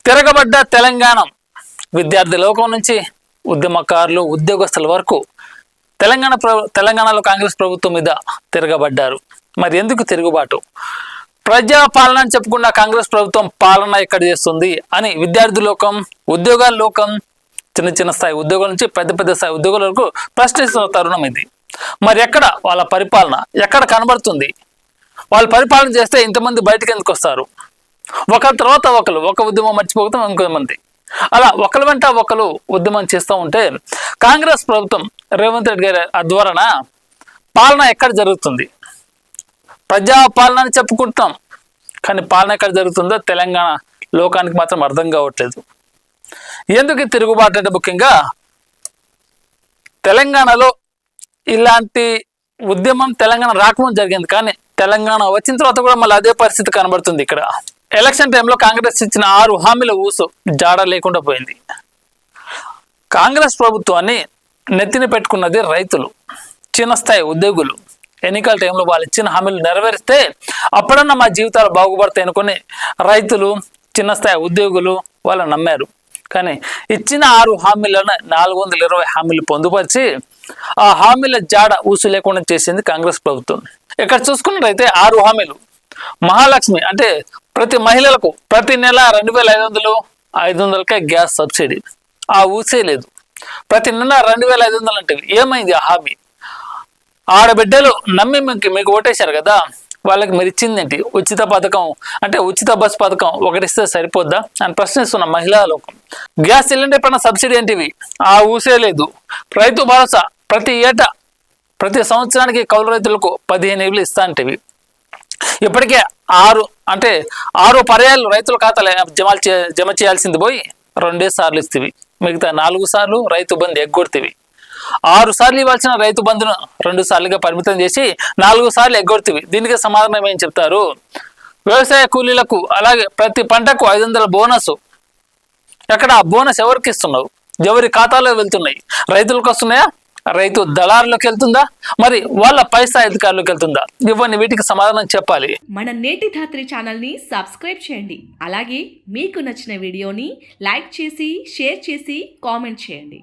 తిరగబడ్డ తెలంగాణ విద్యార్థి లోకం నుంచి ఉద్యమకారులు ఉద్యోగస్తుల వరకు తెలంగాణలో కాంగ్రెస్ ప్రభుత్వం మీద తిరగబడ్డారు. మరి ఎందుకు తిరుగుబాటు? ప్రజాపాలన అని చెప్పుకున్న కాంగ్రెస్ ప్రభుత్వం పాలన ఎక్కడ చేస్తుంది అని విద్యార్థి లోకం, ఉద్యోగాల లోకం, చిన్న స్థాయి ఉద్యోగాల నుంచి పెద్ద స్థాయి ఉద్యోగాల వరకు ప్రశ్నిస్తున్న తరుణం ఇది. మరి ఎక్కడ వాళ్ళ పరిపాలన ఎక్కడ కనబడుతుంది? వాళ్ళు పరిపాలన చేస్తే ఇంతమంది బయటకు ఎందుకు వస్తారు? ఒకరి తర్వాత ఒకరు, ఒక ఉద్యమం మర్చిపోతాం ఇంకొంతమంది, అలా ఒకరి వెంట ఒకరు ఉద్యమం చేస్తూ ఉంటే కాంగ్రెస్ ప్రభుత్వం రేవంత్ రెడ్డి గారి ఆధ్వర్యాన పాలన ఎక్కడ జరుగుతుంది? ప్రజాపాలన అని చెప్పుకుంటాం, కానీ పాలన ఎక్కడ జరుగుతుందో తెలంగాణ లోకానికి మాత్రం అర్థం కావట్లేదు. ఎందుకు తిరుగుబాటు అంటే ముఖ్యంగా తెలంగాణలో ఇలాంటి ఉద్యమం తెలంగాణ రాకముందు జరిగింది, కానీ తెలంగాణ వచ్చిన తర్వాత కూడా మళ్ళీ అదే పరిస్థితి కనబడుతుంది. ఇక్కడ ఎలక్షన్ టైంలో కాంగ్రెస్ ఇచ్చిన 6 హామీల ఊసు జాడ లేకుండా పోయింది. కాంగ్రెస్ ప్రభుత్వాన్ని నెత్తిన పెట్టుకున్నది రైతులు, చిన్న స్థాయి ఉద్యోగులు. ఎన్నికల టైంలో వాళ్ళు ఇచ్చిన హామీలు నెరవేరిస్తే అప్పుడన్నా మా జీవితాలు బాగుపడతాయి అనుకుని రైతులు, చిన్న స్థాయి ఉద్యోగులు వాళ్ళు నమ్మారు. కానీ ఇచ్చిన 6 హామీలను 420 హామీలు పొందుపరిచి ఆ హామీల జాడ ఊసు లేకుండా చేసింది కాంగ్రెస్ ప్రభుత్వం. ఇక్కడ చూసుకున్నట్లయితే 6 హామీలు. మహాలక్ష్మి అంటే ప్రతి మహిళలకు ప్రతి నెల 2500, 500కే గ్యాస్ సబ్సిడీ, ఆ ఊసే లేదు. ప్రతి నెల 2500 అంటే ఏమైంది ఆ హామీ? ఆడబిడ్డలు నమ్మి మీకు ఓటేశారు కదా, వాళ్ళకి మీరు ఇచ్చిందేంటి? ఉచిత పథకం అంటే ఉచిత బస్ పథకం ఒకటిస్తే సరిపోద్దా అని ప్రశ్నిస్తున్న మహిళా లోకం. గ్యాస్ సిలిండర్ పైన సబ్సిడీ ఏంటివి? ఆ ఊసే లేదు. రైతు భరోసా ప్రతి సంవత్సరానికి కౌలు రైతులకు 15,000 ఇస్తా అంటేవి ఇప్పటికే 6 పర్యాలు రైతుల ఖాతాలు జమ చేయాల్సింది పోయి 2 సార్లు ఇస్తేవి, మిగతా 4 సార్లు రైతు బంధు ఎగ్గొడితేవి. 6 సార్లు ఇవ్వాల్సిన రైతు బంధును 2 సార్లుగా పరిమితం చేసి 4 సార్లు ఎగ్గొడితేవి. దీనికి సమాధానం ఏం చెప్తారు? వ్యవసాయ కూలీలకు అలాగే ప్రతి పంటకు 500 బోనస్. ఎక్కడ ఆ బోనస్ ఎవరికి ఇస్తున్నావు? ఎవరి ఖాతాలో వెళ్తున్నాయి? రైతులకు వస్తున్నాయా? రైతు దళారులకు వెళ్తుందా? మరి వాళ్ళ పై స్థాయి అధికారులకు వెళ్తుందా? ఇవన్నీ వీటికి సమాధానం చెప్పాలి. మన నేటి ధాత్రి ఛానల్ ని సబ్స్క్రైబ్ చేయండి. అలాగే మీకు నచ్చిన వీడియోని లైక్ చేసి, షేర్ చేసి, కామెంట్ చేయండి.